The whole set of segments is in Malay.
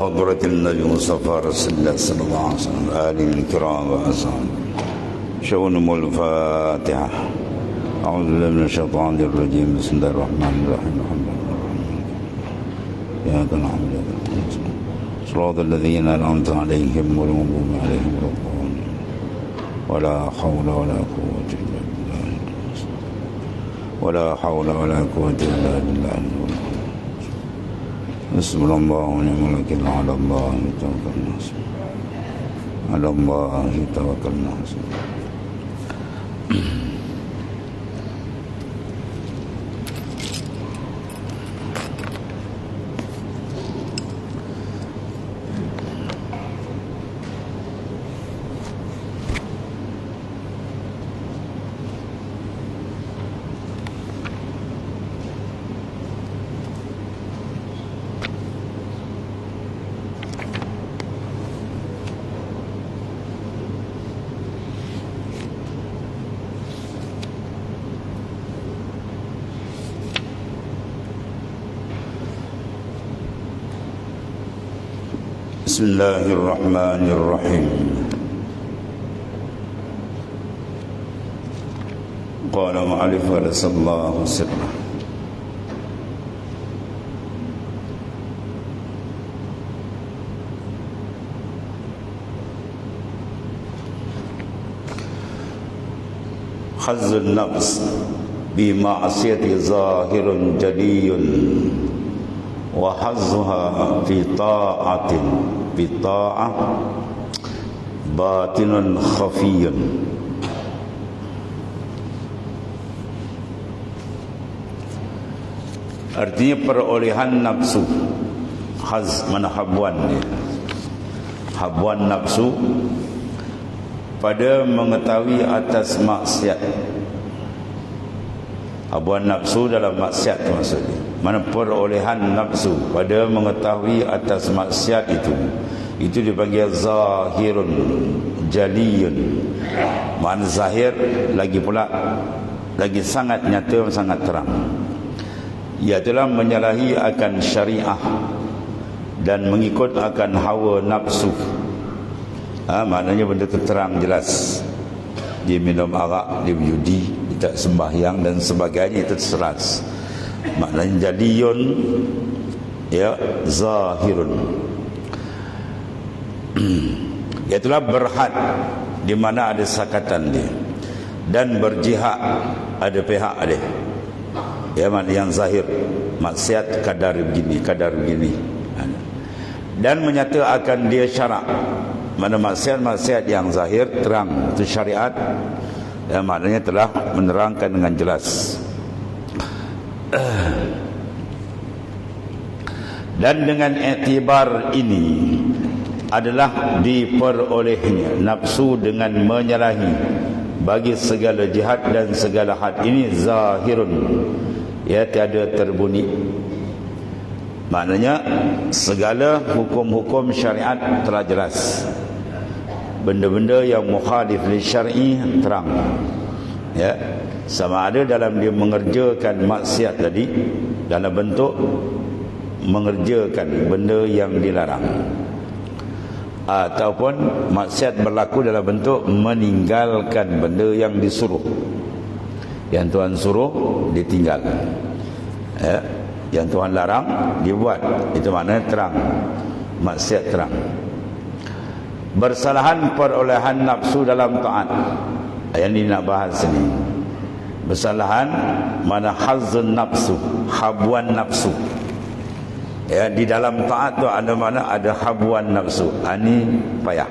حضرة النبي مصطفى رسول الله صلى الله عليه وسلم آله الكرام وأصحابه شؤونهم الفاتحة. أعوذ بالله من الشيطان الرجيم. بسم الله الرحمن الرحيم. الحمد لله إياك نعبد وإياك نستعين صراط الذين أنعمت عليهم غير المغضوب عليهم ولا الضالين ولا حول ولا قوة إلا بالله ولا حول ولا قوة إلا بالله. حسبنا الله ونعم الوكيل. على الله توكلنا على الله توكلنا. بسم الله الرحمن الرحيم. قال مؤلف رسول الله سره حظ النفس بمعصية ظاهر جلي وحظها في طاعة باطن خفي. Artinya perolehan nafsu. Haz mana habuan dia. Habuan nafsu pada mengetahui atas maksiat. Habuan nafsu dalam maksiat itu maksudnya. Mana perolehan nafsu pada mengetahui atas maksiat itu dipanggil zahirun jaliyun. Mana zahir lagi pula lagi sangat nyata, sangat terang. Ia telah menyalahi akan syariah dan mengikut akan hawa nafsu. Maknanya benda itu terang jelas. Dia minum arak, dia berjudi, dia tak sembahyang dan sebagainya, itu seras. Maknanya jaliyun, ya, zahirun. Iaitulah berhad di mana ada sakatan dia, dan berjihad ada pihak dia. Ya, mana yang zahir maksiat kadar begini, dan menyatakan dia syarak. Mana maksiat yang zahir terang itu syariat, ya, maknanya telah menerangkan dengan jelas. Dan dengan iktibar ini adalah diperolehnya nafsu dengan menyalahi bagi segala jihad dan segala had ini zahirun, ya, tiada terbunyi. Maknanya segala hukum-hukum syariat telah jelas. Benda-benda yang mukhalif li syar'i terang, ya, sama ada dalam dia mengerjakan maksiat tadi dalam bentuk mengerjakan benda yang dilarang, ataupun maksiat berlaku dalam bentuk meninggalkan benda yang disuruh. Yang Tuhan suruh ditinggal, ya, yang Tuhan larang dibuat. Itu maknanya terang, maksiat terang. Bersalahan perolehan nafsu dalam taat. Yang ini nak bahas ini. Bersalahan mana hazzun nafsu, habuan nafsu. Ya, di dalam taat tu ada mana ada habuan nafsu. Ini payah.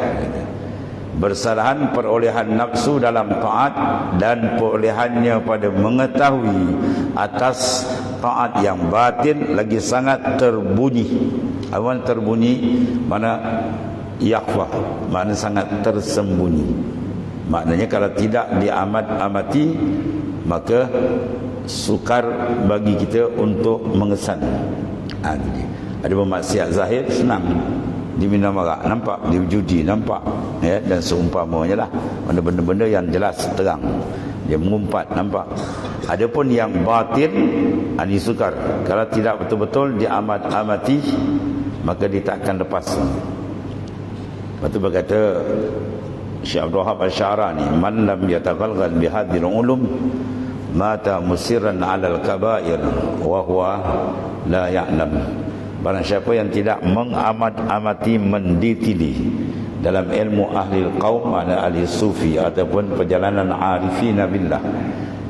Bersalahan perolehan nafsu dalam taat dan perolehannya pada mengetahui atas taat yang batin lagi sangat terbunyi. Awan terbunyi mana yakhfa, makna sangat tersembunyi. Maknanya kalau tidak diamat-amati, maka sukar bagi kita untuk mengesan. Ada bermaksiat zahir senang, dia minum arak nampak, dia berjudi nampak, ya, dan seumpamanya lah. Mana benda-benda yang jelas terang, dia mengumpat nampak. Adapun yang batin, ini sukar. Kalau tidak betul-betul diamat-amati, maka dia tak akan lepas. Lepas tu berkata Syekh Abdul Wahab Al-Sya'rani, man lam yataghalghal bihadhil ulum mata musirran 'alal kaba'ir wa huwa la ya'lam. Barang siapa yang tidak mengamati mendetili dalam ilmu ahli qaum, ahli sufi ataupun perjalanan arifina billah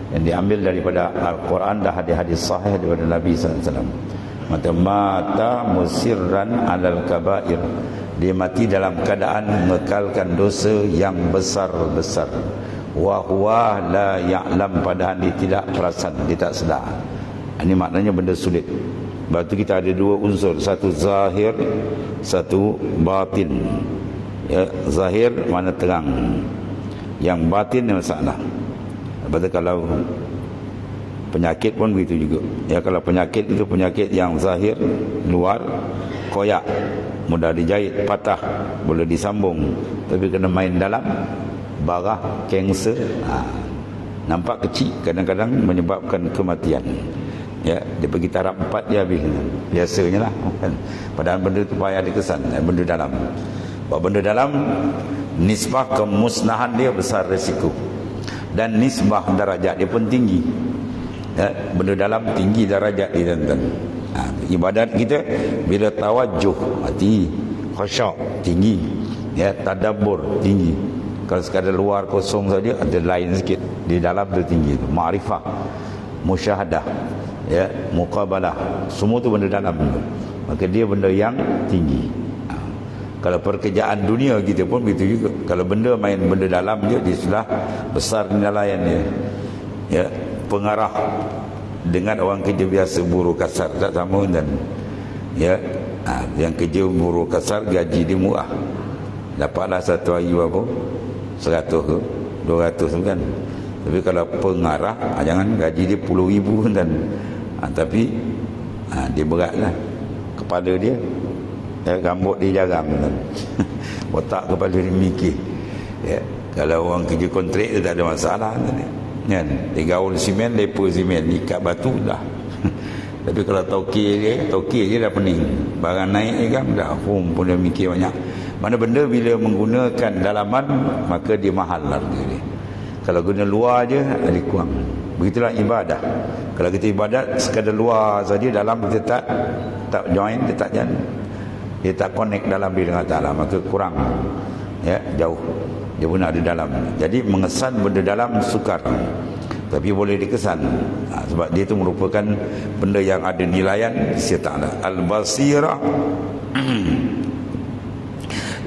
yang diambil daripada Al-Quran dan hadis-hadis sahih daripada Nabi sallallahu alaihi wasallam, mata musirran 'alal kaba'ir, dia mati dalam keadaan mengekalkan dosa yang besar-besar, wa huwa la ya'lam, padahal dia tidak perasan, dia tak sedar. Ini maknanya benda sulit. Sebab tu kita ada dua unsur, satu zahir, satu batin. Ya, zahir mana terang, yang batin ni masalah. Lepas tu kalau penyakit pun begitu juga. Ya, kalau penyakit itu penyakit yang zahir, luar, koyak, mudah dijahit, patah, boleh disambung, tapi kena main dalam, barah, kanser, nampak kecil, kadang-kadang menyebabkan kematian. Ya, dia pergi taraf 4 dia habis, biasanya lah kan. Padahal benda tu payah dikesan, benda dalam. Bahawa benda dalam, nisbah kemusnahan dia besar risiko, dan nisbah darajat dia pun tinggi. Ya, benda dalam tinggi darajat dia, tuan-tuan. Ibadat kita bila tawajuh, hati khusyuk tinggi, ya, tadabbur tinggi. Kalau sekadar luar kosong saja ada lain sikit, di dalam tu tinggi, ma'rifah, musyahadah, ya, muqabalah, semua tu benda dalam tu. Maka dia benda yang tinggi. Kalau pekerjaan dunia kita pun begitu juga. Kalau benda main benda dalam je, dia sudah besar nilaian dia. Ya, pengarah dengan orang kerja biasa buruh kasar tak sama. Dan ya, yang kerja buruh kasar gaji dia murah, dapatlah satu hari berapa, 100 ke 200 kan. Tapi kalau pengarah, jangan gaji dia 10,000 dan tapi dia beratlah kepala dia, ya, rambut dia jarang kan. Otak kepala dia mikir. Ya, kalau orang kerja kontrak dia tak ada masalah kan. Dia gaul simen, lepa simen, ikat batu dah. Tapi kalau toke dia dah pening, barang naik kan dah pun dia mikir banyak. Mana benda bila menggunakan dalaman, maka dia mahal harga dia. Kalau guna luar je, dia kurang. Begitulah ibadah. Kalau kita ibadat sekadar luar saja, dalam kita tak join, dia tak jalan, dia tak connect dalam diri dengan Ta'ala, maka kurang, ya, jauh. Dia pun ada dalam. Jadi mengesan benda dalam sukar, tapi boleh dikesan. Sebab dia itu merupakan benda yang ada nilaian di sisi Ta'ala. Al-basirah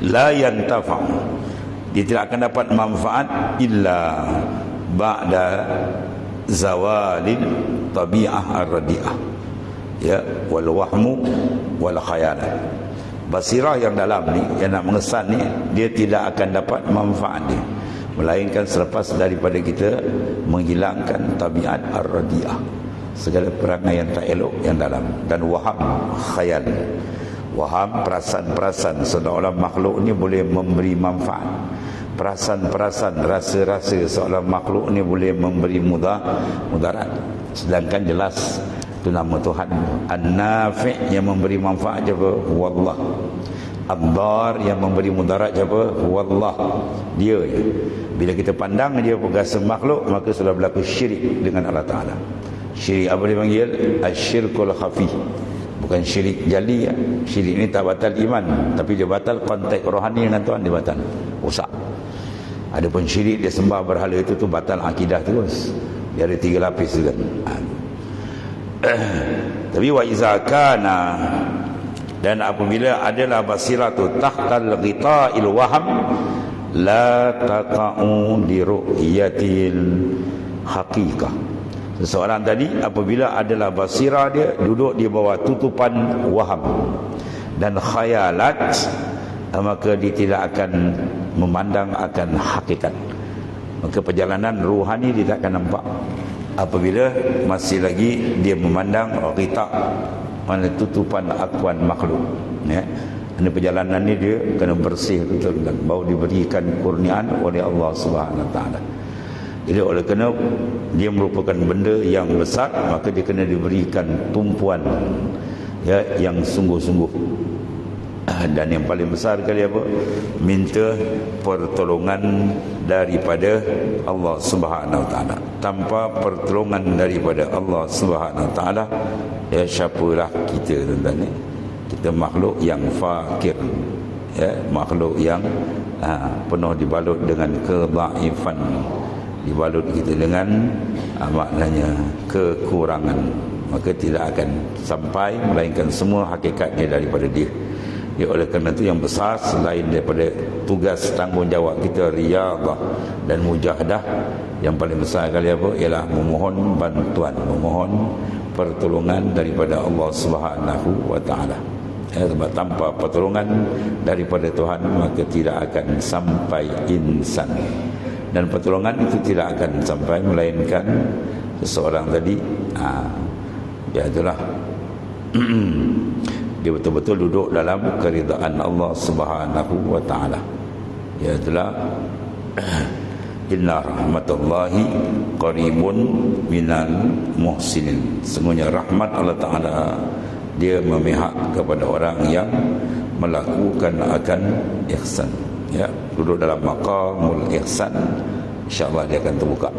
la yantafa', dia tidak akan dapat manfaat illa ba'da zawalin tabi'ah ar-radi'ah, ya, wal wahmu wal khayalat. Basirah yang dalam ni, yang nak mengesan ni, dia tidak akan dapat manfaat dia melainkan selepas daripada kita menghilangkan tabiat ar-radi'ah, segala perangai yang tak elok yang dalam, dan waham, khayal. Waham, perasan-perasan seolah-olah makhluk ni boleh memberi manfaat. Perasan-perasan, rasa-rasa seolah makhluk ni boleh memberi mudarat. Sedangkan jelas itu nama Tuhan. An-Nafi' yang memberi manfaat siapa? Wallah. Ad-Dar yang memberi mudarat siapa? Wallah. Dia je. Bila kita pandang dia perkasa makhluk, maka sudah berlaku syirik dengan Allah Ta'ala. Syirik apa dipanggil? Asyirkul khafi. Bukan syirik jali, ya. Syirik ni tak batal iman, tapi dia batal kontak rohani dengan Tuhan, dia batal, rosak. Adapun syirik dia sembah berhala itu tu batal akidah terus. Dia ada 3 lapis kan. Tapi wa iza kana, dan apabila adalah basiratu tahtal ghita'il waham la taqa'u li ru'yatil haqiqah. Seseorang tadi apabila adalah basirah, dia duduk di bawah tutupan waham dan khayalat, maka dia tidak akan memandang akan hakikat. Maka perjalanan ruhani dia tak akan nampak apabila masih lagi dia memandang ghita', mana tutupan akuan makhluk, ya. Ini perjalanan ni dia kena bersih betul, dan baru diberikan kurniaan oleh Allah Subhanahu Wa Taala. Jadi oleh kerana dia merupakan benda yang besar, maka dia kena diberikan tumpuan, ya, yang sungguh-sungguh, Dan yang paling besar kali apa? Minta pertolongan daripada Allah Subhanahu Wa Taala. Tanpa pertolongan daripada Allah Subhanahu Wa Taala, ya siapalah kita, tuan-tuan ni? Kita makhluk yang fakir, ya, makhluk yang penuh dibalut dengan kedhaifan, dibalut kita dengan maknanya kekurangan. Maka tidak akan sampai, melainkan semua hakikatnya daripada dia. Ya, oleh kerana itu yang besar selain daripada tugas tanggungjawab kita riyadhah dan mujahadah, yang paling besar kali apa? Ialah memohon bantuan, memohon pertolongan daripada Allah Subhanahu Wa Taala. Ya, sebab tanpa pertolongan daripada Tuhan maka tidak akan sampai insan. Dan pertolongan itu tidak akan sampai melainkan seseorang tadi ya itulah dia betul-betul duduk dalam keridaan Allah Subhanahu Wa Taala. Ya itulah inna rahmatullahi qaribun minal muhsinin. Sesungguhnya rahmat Allah Taala dia memihak kepada orang yang melakukan akan ihsan. Ya, duduk dalam maqamul ihsan, insya-Allah dia akan terbuka.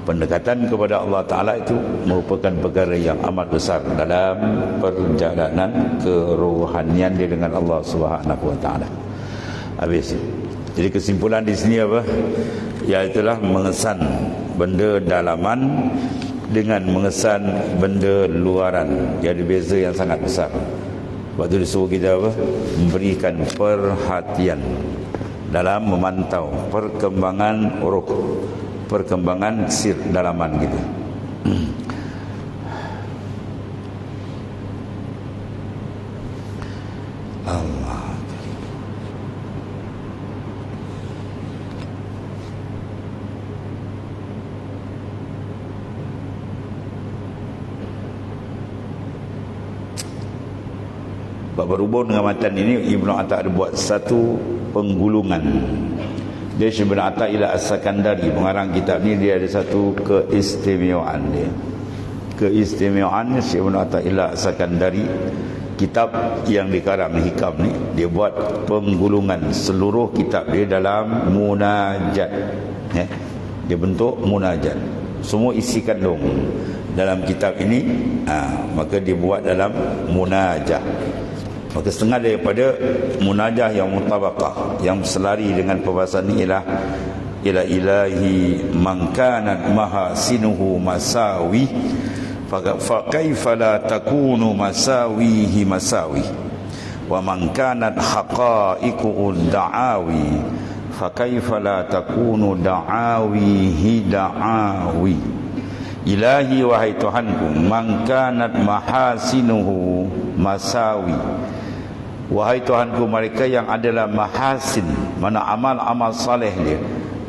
Pendekatan kepada Allah Ta'ala itu merupakan perkara yang amat besar dalam perjalanan kerohanian dia dengan Allah Subhanahu Wa Ta'ala. Habis. Jadi kesimpulan di sini apa? Iaitulah mengesan benda dalaman dengan mengesan benda luaran. Dia ada beza yang sangat besar. Sebab itu disuruh kita apa? Memberikan perhatian dalam memantau perkembangan roh, perkembangan sir dalaman kita. Allah. Berhubung dengan matan ini, Ibnu Atha ada buat satu penggulungan. Dia Ibnu Atha ila As-Sakandari, pengarang kitab ni, dia ada satu keistimewaan dia. Keistimewaan Ibnu Atha ila As-Sakandari, kitab yang dikarang hikam ni, dia buat penggulungan seluruh kitab dia dalam munajat. Ya, dia bentuk munajat. Semua isi kandung dalam kitab ini, maka dia buat dalam munajah. Maka setengah daripada munajah yang mutabaqah, yang selari dengan perbahasan ini ialah ila ilahi man kanat mahasinuhu masawi fa kaifa la takunu masawihi masawi wa man kanat haqaiqu da'awi fa kaifa la takunu da'awihi da'awi. Ilahi, wahai Tuhanku, man kanat mahasinuhu masawi, wahai Tuhanku, mereka yang adalah mahasin, mana amal-amal saleh dia,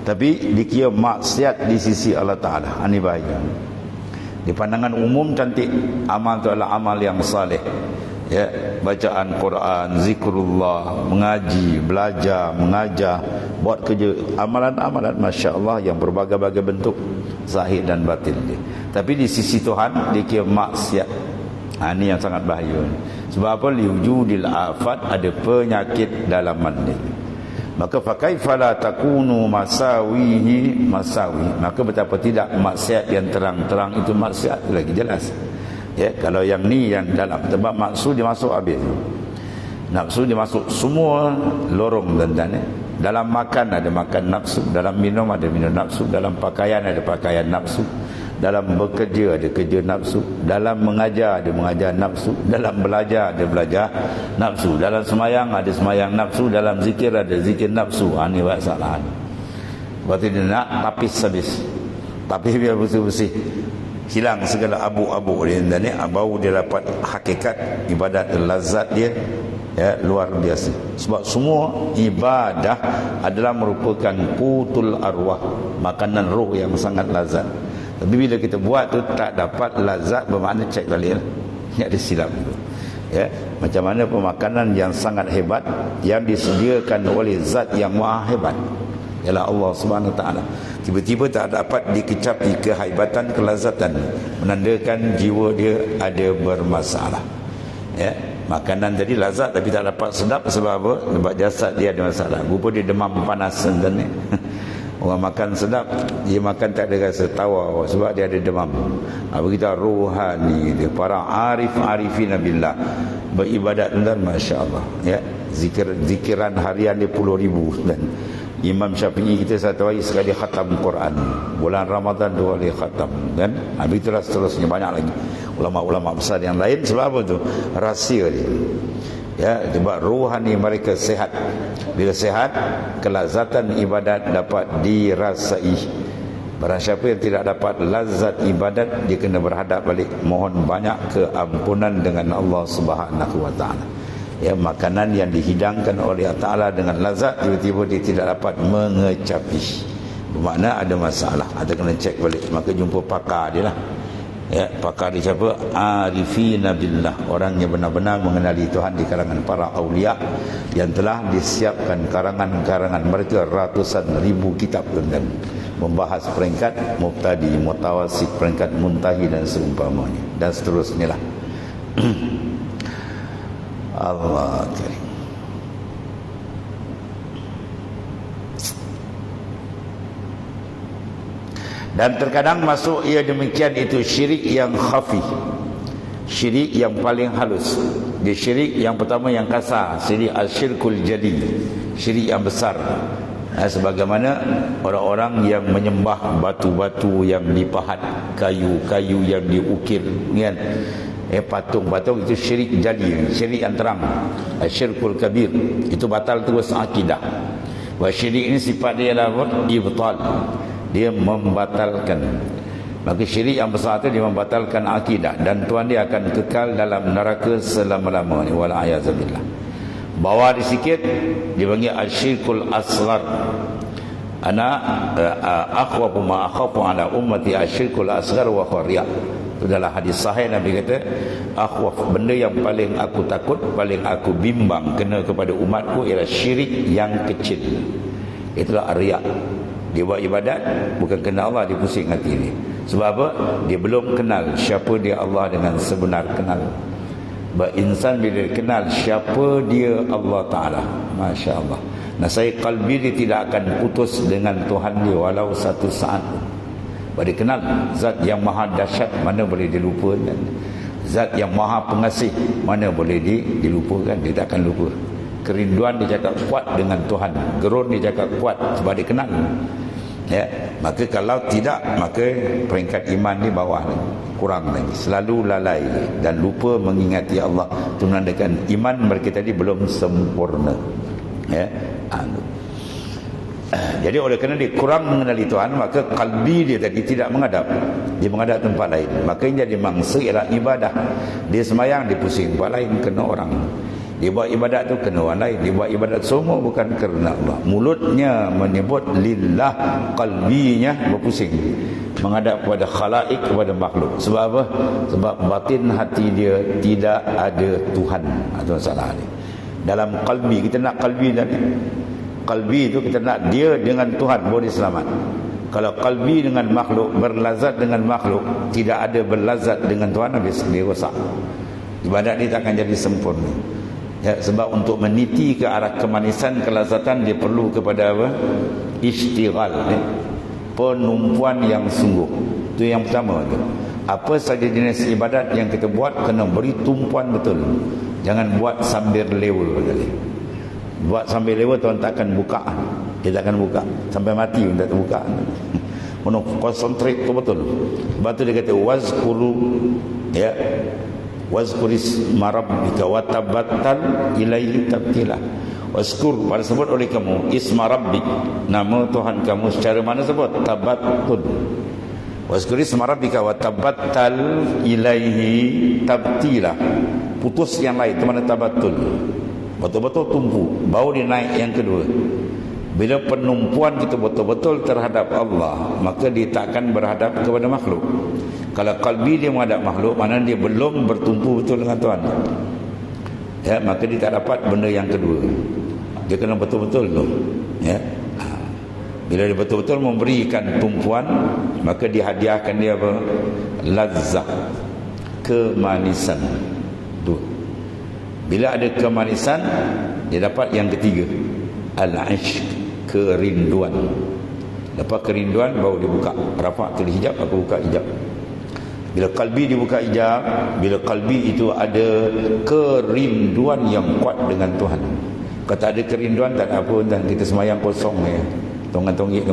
tapi dikira maksiat di sisi Allah Ta'ala. Ini bahaya. Di pandangan umum cantik, amal itu adalah amal yang saleh, ya, bacaan Quran, zikrullah, mengaji, belajar, mengajar, buat kerja, amalan-amalan Masya Allah yang berbagai-bagai bentuk, zahir dan batin dia. Tapi di sisi Tuhan dikira maksiat. Ini yang sangat bahaya. Sebab apa? Liwujudil afat, ada penyakit dalaman dia. Maka fakaifa la takunu masawihi masawi, maka betapa tidak maksiat yang terang-terang itu maksiat lagi jelas. Ya, kalau yang ni yang dalam, sebab maksud dia masuk habis. Nafsu dia masuk semua lorong dan dalam makan ada makan nafsu, dalam minum ada minum nafsu, dalam pakaian ada pakaian nafsu, dalam bekerja ada kerja nafsu, dalam mengajar ada mengajar nafsu, dalam belajar ada belajar nafsu, dalam semayang ada semayang nafsu, dalam zikir ada zikir nafsu. Ini masalah. Berarti dia nak tapis habis. Tapis biar bersih-bersih, hilang segala abu-abu dia. Dan ni bau dia dapat hakikat ibadat, lazat dia, ya, luar biasa. Sebab semua ibadah adalah merupakan qutul arwah, makanan roh yang sangat lazat. Tapi bila kita buat tu tak dapat lazat, bermakna cek balik lah. Ini ada silap tu. Ya, macam mana pemakanan yang sangat hebat yang disediakan oleh zat yang maha hebat, ialah Allah Subhanahu Wa Taala. Tiba-tiba tak dapat dikecapi kehebatan, kelazatan, menandakan jiwa dia ada bermasalah. Ya, makanan tadi lazat tapi tak dapat sedap sebab apa? Sebab jasad dia ada masalah. Rupa dia demam panas dan ni. Orang makan sedap, dia makan tak ada rasa tawar sebab dia ada demam. Apa kita rohani dia, para arifin billah beribadat dan masya-Allah ya. Zikiran harian dia puluh ribu dan Imam Syafi'i kita satu hari sekali khatam Quran. Bulan Ramadan 2 kali khatam kan. Habis itulah seterusnya banyak lagi ulama-ulama besar yang lain. Sebab apa tu? Rahsia dia. Ya, sebab rohani mereka sehat. Bila sehat, kelazatan ibadat dapat dirasai. Barang siapa yang tidak dapat lazat ibadat, dia kena berhadap balik mohon banyak keampunan dengan Allah Subhanahu wa taala. Ya, makanan yang dihidangkan oleh Allah Ta'ala dengan lazat, tiba-tiba dia tidak dapat mengecapi, bermakna ada masalah, ada kena cek balik. Maka jumpa pakar dia lah. Ya, pakar dia siapa? Arifina billah, orang yang benar-benar mengenali Tuhan di kalangan para awliya yang telah disiapkan karangan-karangan mereka ratusan ribu kitab dan membahas peringkat mubtadi, mutawasid, peringkat muntahi dan seumpamanya dan seterusnya lah. Allah Karim. Dan terkadang masuk ia demikian, itu syirik yang khafi, syirik yang paling halus. Dia syirik yang pertama yang kasar, syirik asyirkul jali, syirik yang besar. Sebagaimana orang-orang yang menyembah batu-batu yang dipahat, kayu-kayu yang diukir kan, patung-patung, itu syirik jali, syirik yang terang, asyirkul kabir. Itu batal terus akidah. Wa syirik ini sifat dia adalah ibtal, dia membatalkan. Maka syirik yang besar itu dia membatalkan akidah dan tuan dia akan kekal dalam neraka selama-lamanya, wal a'yazubillah. Bawah di sikit dipanggil asyirkul asghar. Ana akhwafu ma akhafu ala ummati asyirkul asghar wa khariya. Itu adalah hadis sahih, Nabi kata akhwaf, benda yang paling aku takut, paling aku bimbang kena kepada umatku ialah syirik yang kecil. Itulah riya. Dia buat ibadat bukan kenal Allah, dia pusing hati dia. Sebab apa? Dia belum kenal siapa dia Allah dengan sebenar kenal. Insan bila kenal siapa dia Allah Ta'ala, Masya Allah, nasai qalbi dia tidak akan putus dengan Tuhan dia walau satu saat pun. Dia kenal zat yang maha dahsyat, mana boleh dilupakan. Zat yang maha pengasih, mana boleh dilupakan. Dia tak akan lupa. Kerinduan dia cakap kuat dengan Tuhan, gerun dia cakap kuat sebab dia kenal. Ya, maka kalau tidak, maka peringkat iman di bawah lagi, kurang lagi, selalu lalai dan lupa mengingati Allah. Itu menandakan iman mereka tadi belum sempurna. Ya, jadi oleh kerana dia kurang mengenali Tuhan, maka kalbi dia tadi tidak menghadap, dia menghadap tempat lain. Maka yang jadi mangsa ialah ibadah. Dia semayang, dia pusing tempat lain, kena orang. Dia buat ibadat tu kena orang lain. Dia buat ibadat semua bukan kerana Allah. Mulutnya menyebut lillah, qalbinya berpusing menghadap kepada khalaik, kepada makhluk. Sebab apa? Sebab batin hati dia tidak ada Tuhan. Itu masalah ni. Dalam qalbi, kita nak qalbi tadi. Qalbi itu kita nak dia dengan Tuhan boleh selamat. Kalau qalbi dengan makhluk, berlazat dengan makhluk, tidak ada berlazat dengan Tuhan, habis dia rosak. Ibadat dia tak akan jadi sempurna. Ya, sebab untuk meniti ke arah kemanisan, kelazatan, dia perlu kepada apa? Istighal, ya? Penumpuan yang sungguh. Itu yang pertama tu. Apa saja jenis ibadat yang kita buat, kena beri tumpuan betul. Jangan buat sambil lewa. Buat sambil lewa, Tuhan tak akan buka. Dia tak akan buka sampai mati pun tak terbuka. Penuh konsentrate betul. Sebab tu dia kata wazkuru, ya, wazkuris marabbika wa tabattal ilaihi tabtila. Wazkur, pada sebut oleh kamu isma rabbik, nama Tuhan kamu secara mana sebut? Tabattul. Wazkuris marabbika wa tabattal ilaihi tabtila. Putus yang lain, itu mana tabattul. Betul-betul tumpu, baru dia naik yang kedua. Bila penumpuan kita betul-betul terhadap Allah, maka dia takkan berhadap kepada makhluk. Kalau kalbi dia menghadap makhluk, mana dia belum bertumpu betul dengan Tuhan, ya, maka dia tak dapat benda yang kedua. Dia kena betul-betul tu, ya. Bila dia betul-betul memberikan tumpuan, maka dihadiahkan dia apa? Lazzah, kemanisan tu. Bila ada kemanisan, dia dapat yang ketiga, al-ishq, kerinduan. Lepas kerinduan baru dia buka. Rafa' tulis hijab, aku buka hijab. Bila kalbi dibuka hijab, bila kalbi itu ada kerinduan yang kuat dengan Tuhan. Kalau tak ada kerinduan, tak ada apa, dan kita semayang kosong ya. Tonggak-tonggik.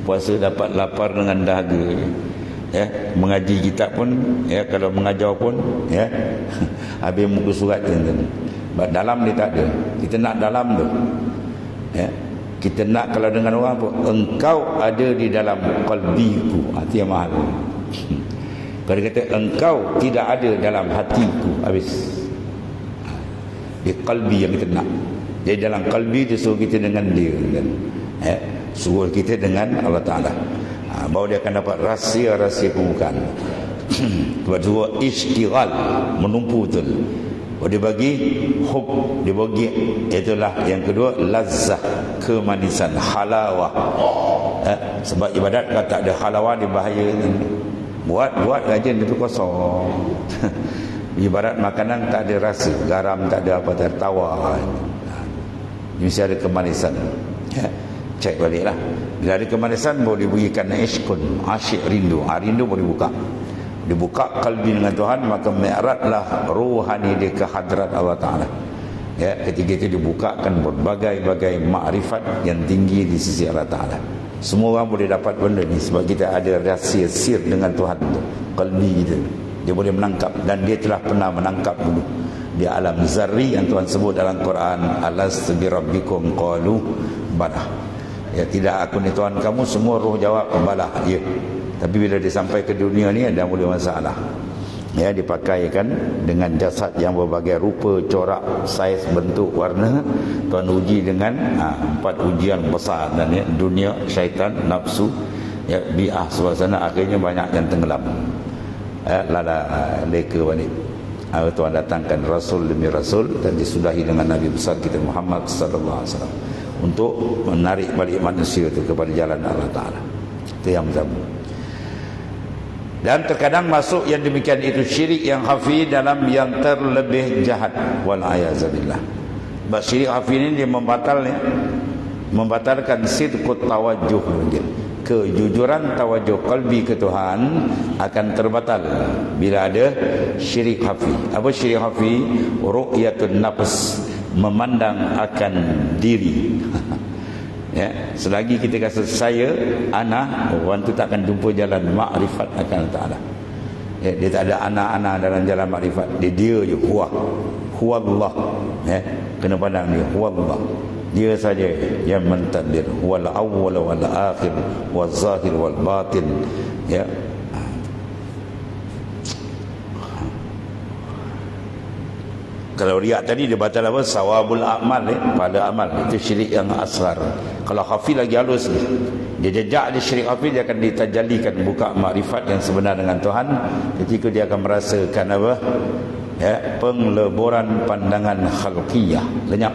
Puasa dapat lapar dengan dahaga. Ya, mengaji kitab pun, ya, kalau mengajar pun, ya, habis muka surat tu. Dalam dia tak ada. Kita nak dalam tu. Ya. Kita nak kalau dengan orang apa, engkau ada di dalam qalbiku. Hati yang mahal. Kalau dia kata engkau tidak ada dalam hatiku, habis. Di qalbi yang kita nak. Jadi dalam qalbi dia suruh kita dengan dia kan. Ya. Suruh kita dengan Allah Ta'ala. Bahawa dia akan dapat rahsia-rahsia pembukaan. Kedua, istighal, menumpu betul. Dia bagi hub, dia bagi, itulah yang kedua, lazzah, kemanisan, halawah. Sebab ibadat kalau tak ada halawah dia bahaya. Buat rajin itu kosong. Ibarat makanan tak ada rasa, garam tak ada apa, tak ada tawar. Mesti ada kemanisan. Ya. Cek baliklah. Bila ada kemanisan baru diberikan ishqun, asyik, rindu. Rindu baru dibuka. Dibuka kalbi dengan Tuhan, maka mi'radlah ruhani dia ke hadrat Allah Ta'ala. Ya, ketika itu dibukakan berbagai-bagai makrifat yang tinggi di sisi Allah Ta'ala. Semua orang boleh dapat benda ni sebab kita ada rahsia sir dengan Tuhan tu. Kalbi kita, dia boleh menangkap, dan dia telah pernah menangkap dulu di alam zarri yang Tuhan sebut dalam Quran, alastu bi rabbikum qalu bala. Ya, tidak aku ni Tuhan kamu, semua roh jawab bala, ya. Tapi bila dia sampai ke dunia ni ada mula masalah. Ya, dipakaikan dengan jasad yang berbagai rupa, corak, saiz, bentuk, warna. Tuhan uji dengan 4 ujian besar, dan ya, dunia, syaitan, nafsu, ya, bi'ah, suasana, akhirnya banyak yang tenggelam. Lala leka balik. Tuhan datangkan rasul demi rasul, dan disudahi dengan Nabi besar kita Muhammad sallallahu alaihi wasallam untuk menarik balik manusia itu kepada jalan Allah Ta'ala. Itu yang pertama. Dan terkadang masuk yang demikian itu syirik yang khafi dalam yang terlebih jahat, wal'ayazabillah. Sebab syirik khafi ini dia membatalkan sidqut tawajjuh, kejujuran tawajuh kalbi ke Tuhan akan terbatal bila ada syirik khafi. Apa syirik khafi? Ru'yatun nafs, memandang akan diri. Ya, selagi kita kata saya, ana, orang tu tak akan jumpa jalan makrifat akan Allah Ta'ala. Ya, dia tak ada ana dalam jalan makrifat. Dia je, huwallah. Ya, kena pandang dia, huwallah. Dia saja yang mentadbir, wal awwal wal akhir wal zahir wal batin. Ya. Kalau riak tadi dia batal apa? Sawabul amal, pada amal. Itu syirik yang asghar. Kalau khafi lagi halus, dia jejak dia syirik khafi, dia akan ditajalikan, buka makrifat yang sebenar dengan Tuhan. Ketika dia akan merasakan apa? Ya, pengleboran pandangan khalqiyah, lenyap.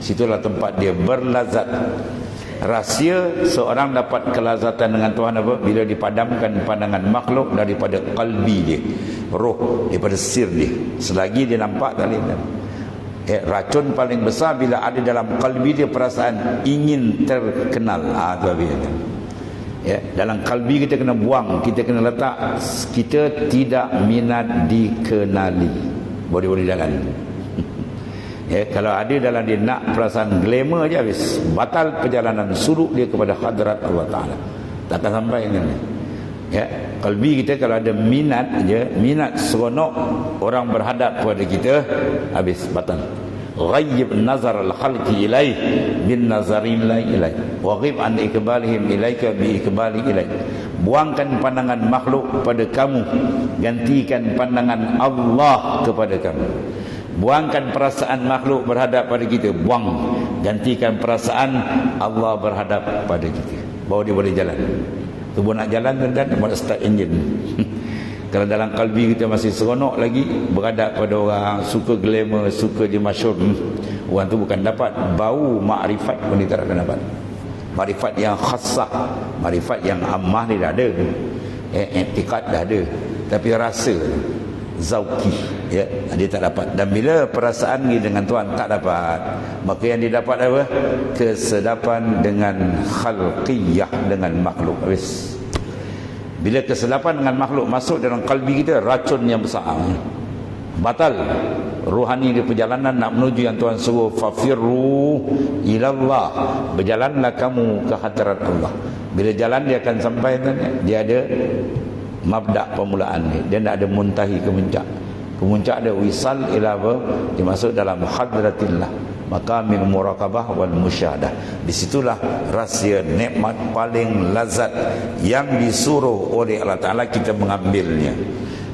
Situlah tempat dia berlazat. Rahsia seorang dapat kelazatan dengan Tuhan apa? Bila dipadamkan pandangan makhluk daripada kalbi dia, roh, daripada sir dia. Selagi dia nampak tak boleh. Racun paling besar bila ada dalam kalbi dia perasaan ingin terkenal. Itu habis. Ya, dalam kalbi kita kena buang, kita kena letak, kita tidak minat dikenali. Boleh-boleh jalan. Ya, kalau ada dalam dia nak perasaan glamour je, habis. Batal perjalanan suluk dia kepada hadrat Allah Ta'ala. Takkan sampai dengan ni. Ya, kalbi kita kalau ada minat je, minat seronok orang berhadap kepada kita, habis, batal. Ghayyib nazar al-khalqi ilaih bin nazarin ilaih wa ghib an ikbalihim ilaika bi ikbali ilaih. Buangkan pandangan makhluk kepada kamu, gantikan pandangan Allah kepada kamu. Buangkan perasaan makhluk berhadap pada kita, buang, gantikan perasaan Allah berhadap pada kita, baru dia boleh jalan. Tubuh nak jalan dan boleh start engine. Kalau dalam kalbi kita masih seronok lagi berhadap pada orang, suka glamour, suka dia masyhur, orang tu bukan dapat bau makrifat pun dia tak akan dapat. Makrifat yang khassah, makrifat yang ammah ni dah ada, i'tiqad dah ada, tapi rasa zauki, ya, dia tak dapat. Dan bila perasaan ni dengan Tuhan tak dapat, maka yang didapat apa? Kesedapan dengan khalqiyah, dengan makhluk. Habis. Bila kesedapan dengan makhluk masuk dalam kalbi kita, racun yang besar, batal rohani di perjalanan nak menuju yang Tuhan suruh, fafirru ilallah, berjalanlah kamu ke hadirat Allah. Bila jalan dia akan sampai, dia ada mabda' permulaan ni, dia tak ada muntahi ke puncak. Kemuncak dia wisal ila apa? Dia masuk dalam hadratillah, maqamil muraqabah wal musyahadah. Disitulah rahsia nikmat paling lazat yang disuruh oleh Allah Ta'ala kita mengambilnya.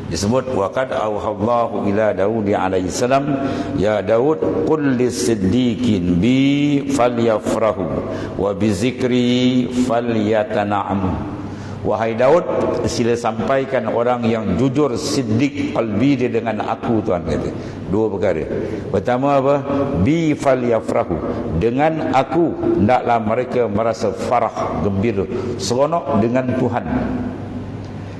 Disebut waqad auhallahu ila Daud alaihi salam, ya Daud qul lisiddiqin bi falyafrahu wa bi zikri falyatana'am. Wahai Daud, sila sampaikan orang yang jujur siddiq qalbi dia dengan aku, Tuhan kata. Dua perkara. Pertama apa? Bi falyafrahu, dengan aku hendaklah mereka merasa farah, gembira, seronok dengan Tuhan.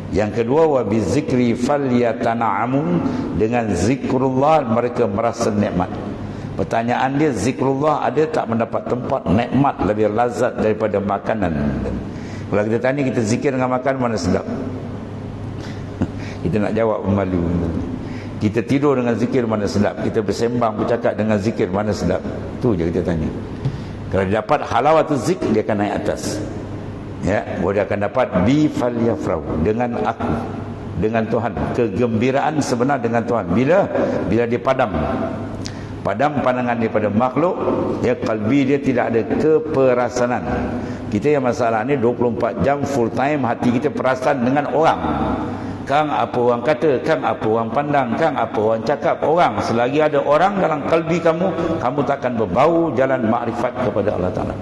Yang kedua, wa bizikri falyatana'amu, dengan zikrullah mereka merasa nikmat. Pertanyaan dia, zikrullah ada tak mendapat tempat nikmat lebih lazat daripada makanan? Kalau kita tanya, kita zikir dengan makan mana sedap? Kita nak jawab malu. Kita tidur dengan zikir mana sedap? Kita bersembang bercakap dengan zikir mana sedap? Tu je kita tanya. Kalau dia dapat halawatul zikr, dia akan naik atas. Ya, dia akan dapat bi falyafrahu, dengan aku, dengan Tuhan. Kegembiraan sebenar dengan Tuhan. Bila dia padam pandangan daripada makhluk, ya, kalbi dia tidak ada keperasanan. Kita yang masalah ni 24 jam full time hati kita perasan dengan orang. Kang apa orang kata, kang apa orang pandang, kang apa orang cakap orang. Selagi ada orang dalam kalbi kamu, kamu takkan berbau jalan makrifat kepada Allah Ta'ala.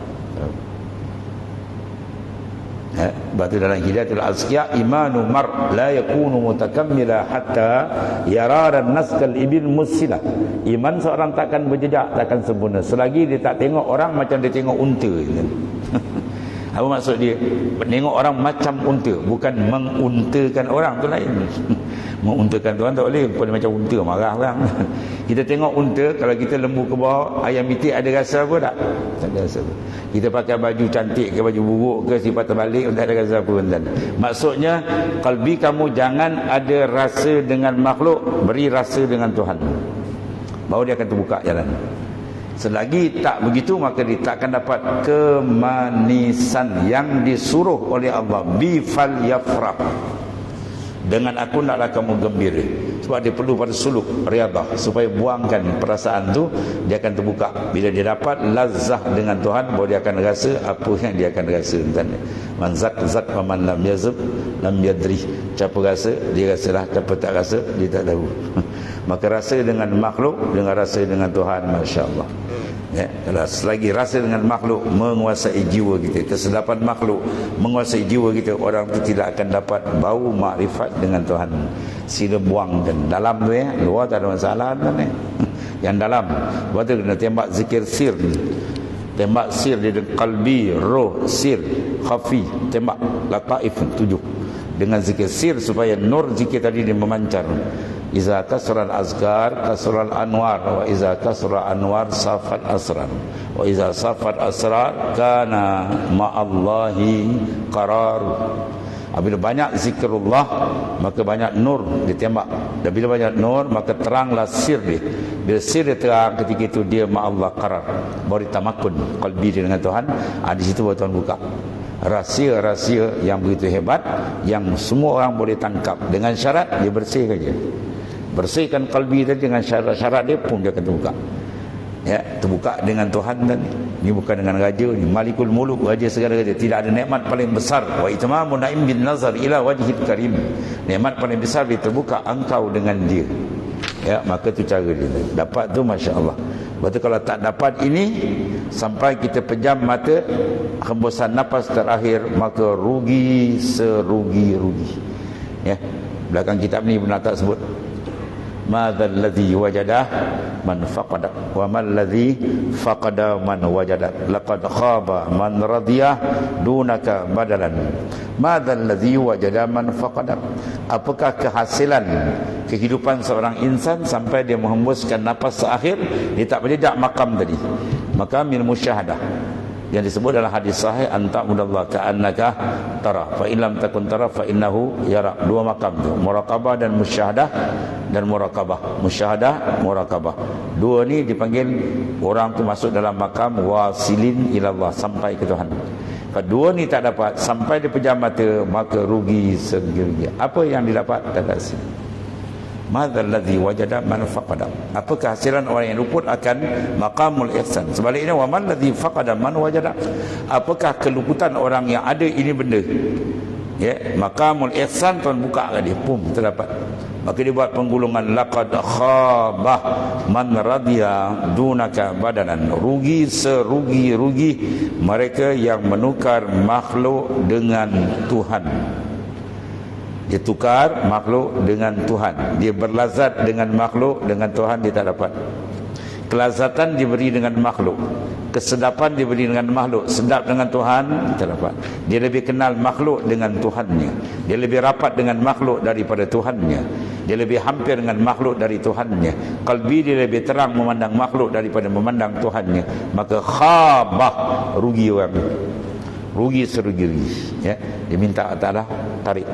Ya, batu dalam Hidayatul Azkiya, imanu mar la yakunu mutakammila hatta yararan naskal ibil musila. Iman seorang takkan berjejak, takkan sempurna selagi dia tak tengok orang macam dia tengok unta. Apa maksud dia? Tengok orang macam unta, bukan menguntakan orang, tu lain. Menguntakan Tuhan tak boleh, pun macam unta, marah orang. Kita tengok unta, kalau kita lembu ke bawah, ayam itik ada rasa apa tak? Tak ada rasa apa. Kita pakai baju cantik ke baju buruk ke, sifat terbalik, tak ada rasa apa pun. Maksudnya, kalbi kamu jangan ada rasa dengan makhluk, beri rasa dengan Tuhan, baru dia akan terbuka jalan. Selagi tak begitu, maka dia takkan dapat kemanisan yang disuruh oleh Allah. Bi falyafrah, dengan aku naklah kamu gembira. Sebab dia perlu pada suluk riadah, supaya buangkan perasaan tu, dia akan terbuka. Bila dia dapat lazah dengan Tuhan, baru dia akan rasa apa yang dia akan rasa. Man zak wa man lam yazub lam yadri. Siapa rasa, dia rasalah. Siapa tak rasa, dia tak tahu. Maka rasa dengan makhluk, dengan rasa dengan Tuhan, masya-Allah. Ya, kalau selagi rasa dengan makhluk menguasai jiwa kita, kesedapan makhluk menguasai jiwa kita, orang itu tidak akan dapat bau makrifat dengan Tuhan. Sila buang dan dalam tu, ya, luar tak ada masalah kan, ya. Yang dalam, lepas tu kena tembak zikir sir. Tembak sir di qalbi, roh, sir, khafi, tembak lataif 7 dengan zikir sir, supaya nur zikir tadi dia memancar. Iza kasral azkar kasral anwar, wa iza kasra anwar safat asrar, wa iza safat asrar kana ma'allahi qarar. Bila banyak zikrullah, maka banyak nur ditembak. Dan bila banyak nur, maka teranglah sir dia. Bila sir dia terang, ketika itu dia ma'allah qarar, baru ditamakun qalbi dia dengan Tuhan. Di situ baru Tuhan buka rahsia-rahsia yang begitu hebat, yang semua orang boleh tangkap, dengan syarat dia bersih saja. Bersihkan kalbi tadi dengan syarat-syarat dia, pun dia akan terbuka. Ya, terbuka dengan Tuhan tadi. Ini bukan dengan raja, ni Malikul Muluk, raja segala-galanya. Tidak ada nikmat paling besar. Wa itmamun na'im bin nazar ila wajhil karim. Nikmat paling besar dia terbuka engkau dengan dia. Ya, maka tu cara dia. Dapat tu masya-Allah. Betul, kalau tak dapat ini, sampai kita pejam mata, hembusan nafas terakhir, maka rugi serugi-rugi. Ya, belakang kitab ni pun tak sebut. madzal ladzi wajada man faqada wa mal ladzi faqada man wajada laqad khaba man radiyah dunaka badalan madzal ladzi wajada man faqada. Apakah kehasilan kehidupan seorang insan sampai dia menghembuskan nafas terakhir, dia tak boleh dak makam tadi, makamil musyahadah yang disebut dalam hadis sahih, anta'budallaha ka'annaka tara fa in lam takun tara fa innahu yara. Dua makam tu, muraqabah dan musyahadah, dan muraqabah, musyahadah, muraqabah. Dua ni dipanggil orang tu masuk dalam makam wasilin ilallah, sampai ke Tuhan. Kedua ni tak dapat sampai di pejam mata, maka rugi serugi. Apa yang didapat? Tak ada hasil. Madzal ladzi wajada man faqada. Apa kehasilan orang yang luput akan maqamul ihsan? Sebaliknya, wa man ladzi faqada man wajada. Apakah keluputan orang yang ada ini benda? Ya, maqamul ihsan tuan buka kat dia, pum, terdapat. Maka dia buat penggulungan, laqad khabah man radiya dunaka badanan. Rugi serugi-rugi mereka yang menukar makhluk dengan Tuhan. Dia tukar makhluk dengan Tuhan. Dia berlazat dengan makhluk, dengan Tuhan dia tak dapat. Kelazatan diberi dengan makhluk, kesedapan diberi dengan makhluk. Sedap dengan Tuhan tak dapat. Dia lebih kenal makhluk dengan Tuhannya. Dia lebih rapat dengan makhluk daripada Tuhannya. Dia lebih hampir dengan makhluk dari Tuhannya. Qalbi dia lebih terang memandang makhluk daripada memandang Tuhannya. Maka khabah, rugi orang, rugi serugi-rugi. Ya, dia minta Allah tarik.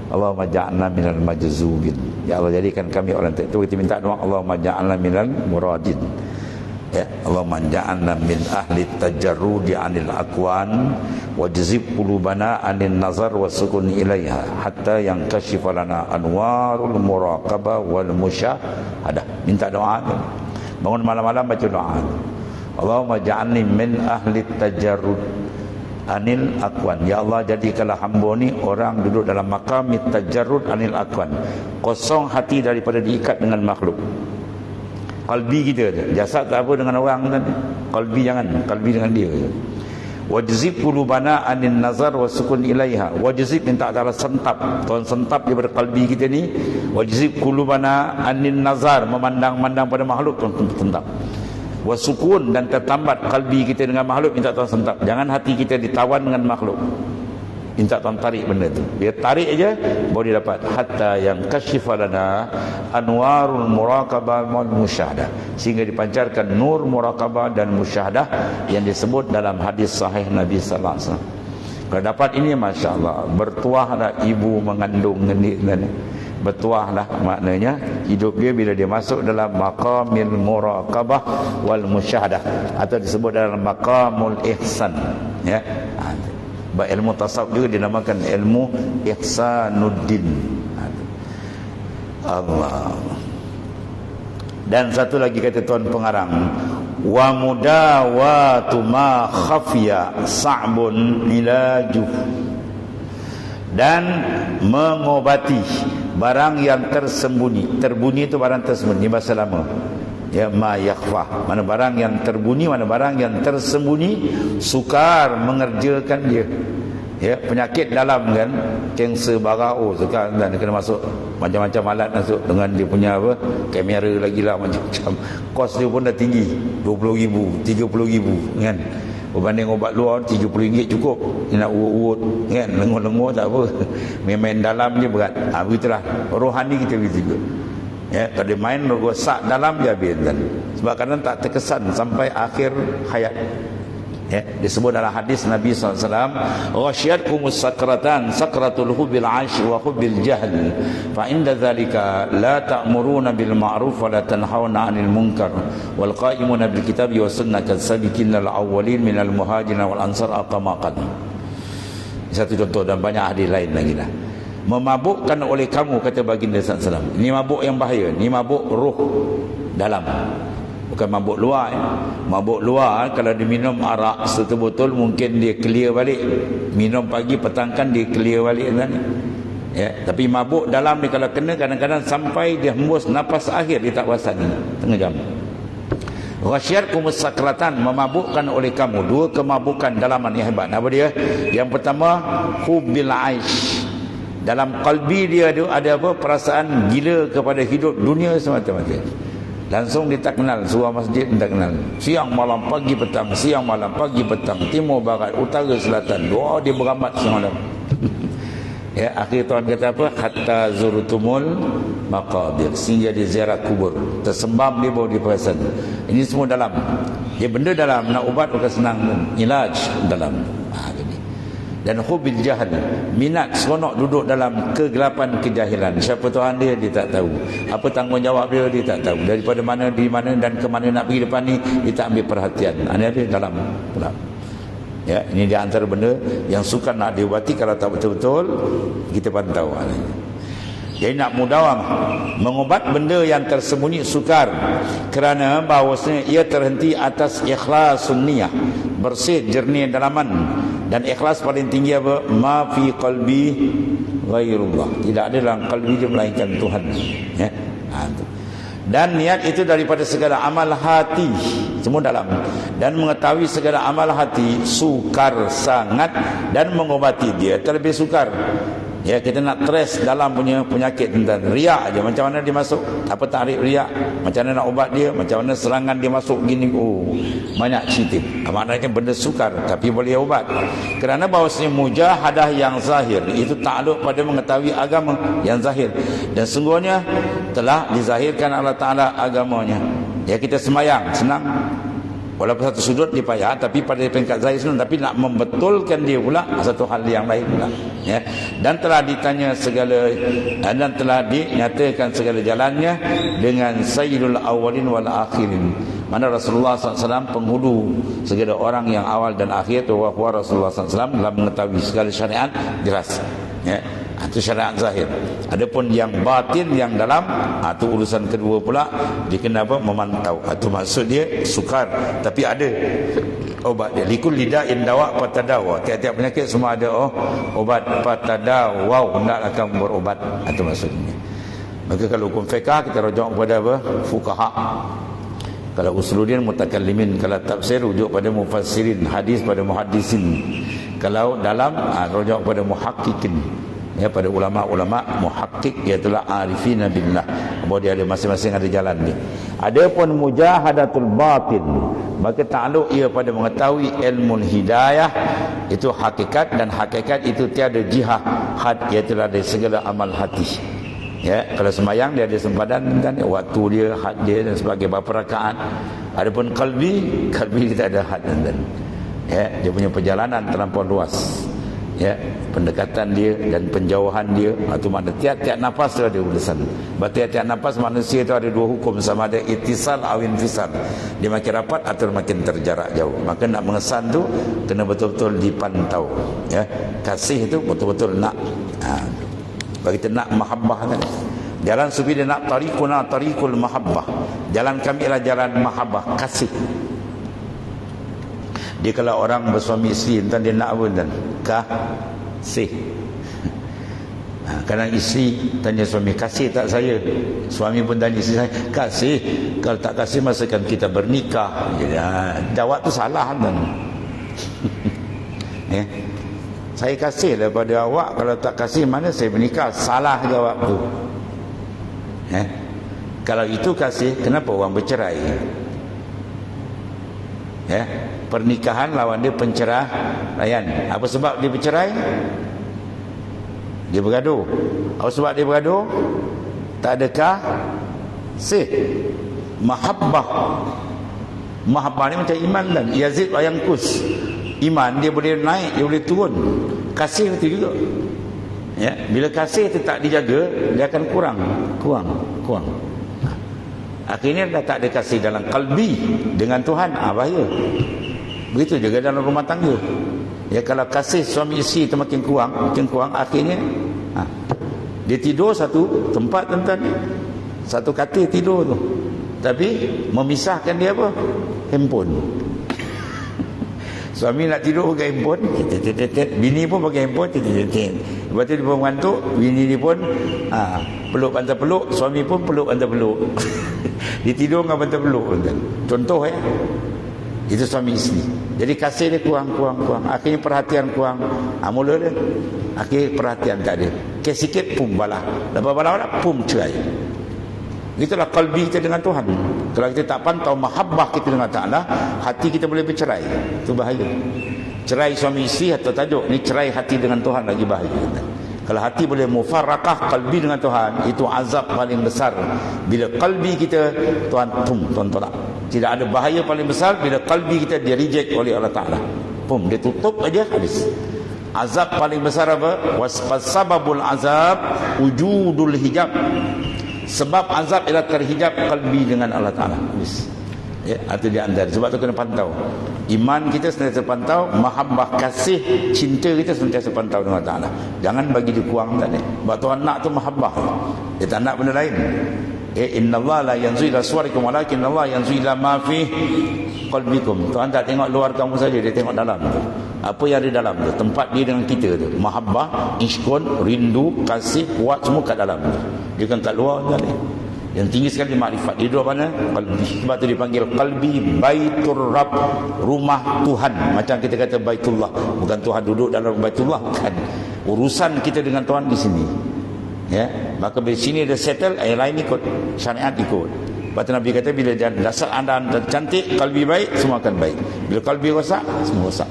Allahumma ja'alna minal majzubin. Ya Allah, jadikan kami orang itu. Kita minta doa, Allahumma ja'alna minal muradin. Ya, Allahumma ja'alna min ahli tajarrudi 'anil aqwan wajzib qulubana 'anil nazar wasukun ilaiha hatta yankashifa lana anwarul muraqabah wal musyahadah. Minta doa. Bangun malam-malam baca doa. Allahumma ja'alni min ahli tajarrud anil aqwan. Ya Allah, jadikanlah hamba ni orang duduk dalam maqam tajarrud anil aqwan, kosong hati daripada diikat dengan makhluk. Qalbi kita je, jasad tak apa dengan orang kan. Qalbi jangan, qalbi dengan dia je. Wajzib qulubana anin nazar wa sukun ilaiha. Wajzib, minta Allah sentap, Tuhan sentap daripada qalbi kita ni. Wajzib qulubana anin nazar, memandang-mandang pada makhluk, Tuhan sentap. Wasukun, dan tertambat kalbi kita dengan makhluk, minta Tuhan sentap. Jangan hati kita ditawan dengan makhluk, minta Tuhan tarik benda tu. Dia tarik aja baru dia dapat. Hatta yang kasyifalana anwarul muraqabah wal musyahadah, sehingga dipancarkan nur muraqabah dan musyahadah yang disebut dalam hadis sahih Nabi sallallahu alaihi wasallam. Kalau dapat ini, masya-Allah, bertuahlah ibu mengandung ngenik dan bertuahlah, maknanya hidup dia bila dia masuk dalam maqamil muraqabah wal musyahadah, atau disebut dalam maqamul ihsan. Ya, ilmu tasawuf juga dinamakan ilmu ihsanuddin. Allah. Dan satu lagi kata Tuan Pengarang, wa mudawatu ma khafiya sa'bun ilajuh, dan mengobati barang yang tersembunyi. Terbunyi itu barang tersembunyi, bahasa lama. Ya, ma yakhfa, mana barang yang terbunyi, mana barang yang tersembunyi. Sukar mengerjakan dia. Ya, penyakit dalam kan, kanser barao sekarang dan kena masuk macam-macam alat masuk dengan dia punya apa, kamera lagi lah macam-macam. Kos dia pun dah tinggi, 20,000, 30,000 kan. Berbanding obat luar RM30 cukup. Dia nak urut-urut kan, lengur-lengur tak apa. Main-main dalam je berat. Begitulah rohani kita begitu juga. Ya, kalau dia main rosak dalam dia habis kan. Sebab kadang tak terkesan sampai akhir hayat. Ya, disebut dalam hadis Nabi SAW, ghasyiyatkumus sakratan, sakratul hubbil 'aish wa hubbil jahl, fa inda dzalika la ta'muruna bil ma'ruf wa la tanhauna 'anil munkar wal qa'imuna bil kitabi was sunnah kas-sabiqinal awwalin minal muhajirin wal ansar aqamaqan. Satu contoh dan banyak hadis lain lagi lah. Memabukkan oleh kamu, kata baginda SAW. Ini mabuk yang bahaya, ini mabuk roh dalam, bukan mabuk luar. Mabuk luar kalau diminum arak satu botol mungkin dia clear balik. Minum pagi petang kan dia clear balik kan. Ya, tapi mabuk dalam ni kalau kena kadang-kadang sampai dia hembus nafas akhir dia tak perasan tengah jam. Ghasyiyatkumus sakratan, memabukkan oleh kamu. Dua kemabukan dalaman yang hebat. Apa dia? Yang pertama, hubbil aish, Dalam qalbi dia ada apa? Perasaan gila kepada hidup dunia semata-mata. Langsung dia tak kenal surah masjid, tak kenal. Siang malam pagi petang, siang malam pagi petang, timur barat utara selatan, doa dia beramat semalam. Ya, akhir Tuhan kata apa? Hatta zurtumul maqabir, sehingga dia ziarah kubur, tersembam dia baru dia perasan. Ini semua dalam. Dia benda dalam, nak ubat bukan senang, ilaj dalam. Dan hubil jahal, minat seronok duduk dalam kegelapan kejahilan. Siapa Tuhan dia tak tahu. Apa tanggungjawab dia tak tahu. Daripada mana, di mana dan ke mana nak pergi depan ni, dia tak ambil perhatian. Ini dia dalam pula. Ya, ini di antara benda yang suka nak diubati. Kalau tak betul-betul kita pantau. Jadi nak mudawam mengubat benda yang tersembunyi sukar, kerana bahawasanya ia terhenti atas ikhlasun niyah, bersih jernih dalaman. Dan ikhlas paling tinggi apa? Ma fi qalbi ghairullah, tidak ada dalam qalbi dia melainkan Tuhan. Ya. Dan niat itu daripada segala amal hati, semua dalam. Dan mengetahui segala amal hati sukar sangat, dan mengobati dia terlebih sukar. Ya, kita nak trace dalam punya penyakit tentang riak aja, macam mana dia masuk, apa takrif riak, macam mana nak ubat dia, macam mana serangan dia masuk gini. Oh, banyak cerita. Maknanya benda sukar tapi boleh ubat. Kerana bahawasanya mujahadah yang zahir itu takluk pada mengetahui agama yang zahir, dan sungguhnya telah dizahirkan Allah Ta'ala agamanya. Ya, kita semayang senang, walaupun satu sudut dia payah, tapi pada peringkat zahir senang, tapi nak membetulkan dia pula satu hal yang lain pula. Ya. Dan telah ditanya segala, dan telah dinyatakan segala jalannya dengan sayyidul awalin wal akhirin, mana Rasulullah SAW penghulu segala orang yang awal dan akhir. Wa Rasulullah SAW dalam mengetahui segala syariat jelas. Ya. Itu syariat zahir. Adapun yang batin, yang dalam, itu urusan kedua pula. Dia kena apa? Memantau. Itu maksud dia sukar, tapi ada obat dia. Likul lida'in dawa patadawa. Tiap-tiap penyakit semua ada obat patadawa. Hendak akan berobat. Itu maksudnya. Maka kalau hukum fiqah kita rujuk kepada apa? Fuqaha. Kalau usuluddin mutakallimin, kalau tafsir rujuk pada mufassirin, hadis pada muhaddisin. Kalau dalam rujuk pada muhaqqiqin. Ya, pada ulama-ulama muhaqqiq, iaitu arifina billah. Bahawa dia ada masing-masing ada jalan dia. Adapun mujahadatul batin, maka takluk ia pada mengetahui ilmu hidayah, itu hakikat, dan hakikat itu tiada jihad had, iaitu dari segala amal hati. Ya, kalau sembahyang dia ada sempadan dan waktu dia, had dia dan sebagai berapa rakaat. Adapun kalbi kita ada had dan ya, dia punya perjalanan terlampau luas. Ya, pendekatan dia dan penjauhan dia, itu makna tiap-tiap nafas dia ada urusan. Tiap-tiap nafas manusia itu ada dua hukum, sama ada ittisal atau infisal. Dia makin rapat atau makin terjarak jauh. Maka nak mengesan tu kena betul-betul dipantau. Ya, kasih itu betul-betul nak. Bagi kita nak mahabbah kan. Jalan sufi dia nak tariquna tariqul mahabbah. Jalan kami ialah jalan mahabbah, kasih. Dia kalau orang bersuami isteri, entah dia nak apa dan kasih. Kadang isteri tanya suami, kasih tak saya? Suami pun tanya isteri saya, kasih. Kalau tak kasih masakan kita bernikah. Jawab tu salah kan. Ya. Saya kasih daripada awak, kalau tak kasih mana saya bernikah. Salah jawab tu. Ya. Kalau itu kasih, kenapa orang bercerai? Ya, pernikahan lawan dia penceraian. Apa sebab dia bercerai? Dia bergaduh. Apa sebab dia bergaduh? Tak ada kasih. Mahabbah. Mahabbah ni macam iman dan yazid wa yanqus. Iman dia boleh naik, dia boleh turun. Kasih itu juga. Ya, bila kasih itu tak dijaga, dia akan kurang. Akhirnya dah tak ada kasih dalam kalbi dengan Tuhan, bahaya. Begitu juga dalam rumah tangga. Ya, kalau kasih suami isteri itu makin kurang, akhirnya dia tidur satu tempat tuan-tuan, satu katil tidur tu, tapi memisahkan dia apa? Handphone. Suami nak tidur pakai handphone, bini pun pakai handphone. Lepas tu dia pun mengantuk, bini dia pun peluk bantal peluk, suami pun peluk bantal peluk. Dia tidur dengan bantal peluk. Contoh ya. Itu suami isteri. Jadi kasih dia kurang. Akhirnya perhatian kurang. Mula dia akhir perhatian tak ada. sikit pum balah. Lepas balah pum cerai. Itulah qalbi kita dengan Tuhan. Kalau kita tak pantau mahabbah kita dengan Ta'ala, hati kita boleh bercerai. Itu bahaya. Cerai suami isteri atau tajuk ni cerai hati dengan Tuhan lagi bahaya. Kalau hati boleh mufarraqah qalbi dengan Tuhan, itu azab paling besar. Bila qalbi kita Tuhan tolak. Tidak ada bahaya paling besar bila qalbi kita dia reject oleh Allah Ta'ala. Dia tutup aja habis. Azab paling besar apa? Wasbabul azab wujudul hijab. Sebab azab ialah terhijab qalbi dengan Allah Ta'ala. Ya, itu di antara. Sebab tu kena pantau. Iman kita sentiasa pantau, mahabbah kasih cinta kita sentiasa pantau dengan Allah Ta'ala. Jangan bagi dia kurang tak ni. Sebab Tuhan nak tu mahabbah. Dia tak nak benda lain. Innallaha la yanzu ila suwarikum walakin Allah yanzu ila ma fi qalbikum. Tuhan tak tengok luar kamu saja, dia tengok dalam tu. Apa yang ada dalam tu, tempat dia dengan kita tu. Mahabbah, ishqun, rindu, kasih, kuat semua kat dalam tu. Dia kan kat luar tak ni. Yang tinggi sekali makrifat. Dia duduk mana? Qalbi. Sebab tu dipanggil qalbi baitur Rabb, rumah Tuhan. Macam kita kata baitullah, bukan Tuhan duduk dalam baitullah, bukan. Urusan kita dengan Tuhan di sini. Ya, maka di sini dia settle, yang lain ikut, syariat ikut. Sebab tu Nabi kata bila dasar anda cantik, qalbi baik, semua akan baik. Bila qalbi rosak, semua rosak.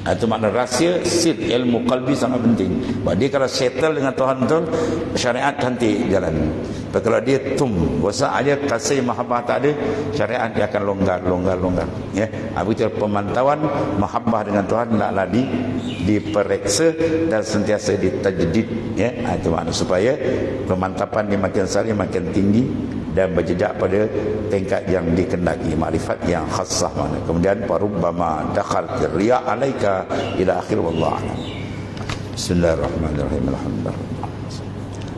Itu makna rahsia sil ilmu qalbi sangat penting. Sebab dia kalau settle dengan Tuhan betul, syariat cantik jalan. Tapi kalau dia rosak aja, kasih mahabbah tak ada, syariat dia akan longgar. Ya, begitu pemantauan mahabbah dengan Tuhan hendaklah diperiksa dan sentiasa ditajdid. Ya, itu makna supaya pemantapan dia makin sari, makin tinggi dan berjejak pada tingkat yang dikendaki, makrifat yang khassah mana. Kemudian parubbama dakhal riya alaika ila akhir wallahu a'lam. Bismillahirrahmanirrahim. Alhamdulillah.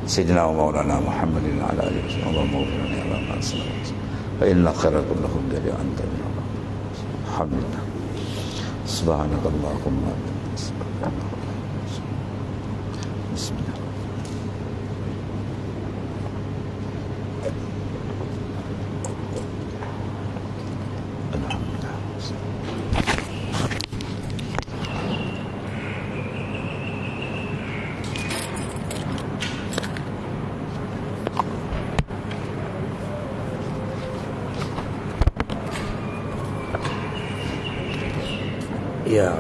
Sayyidina wa maulana Muhammadin ala alihi wa sallam. Allahumma ighfir lana ma sallallahu. Fa inna khairal kullahu dari anta min Allah. Alhamdulillah. Subhanakallahumma. Bismillah. Ya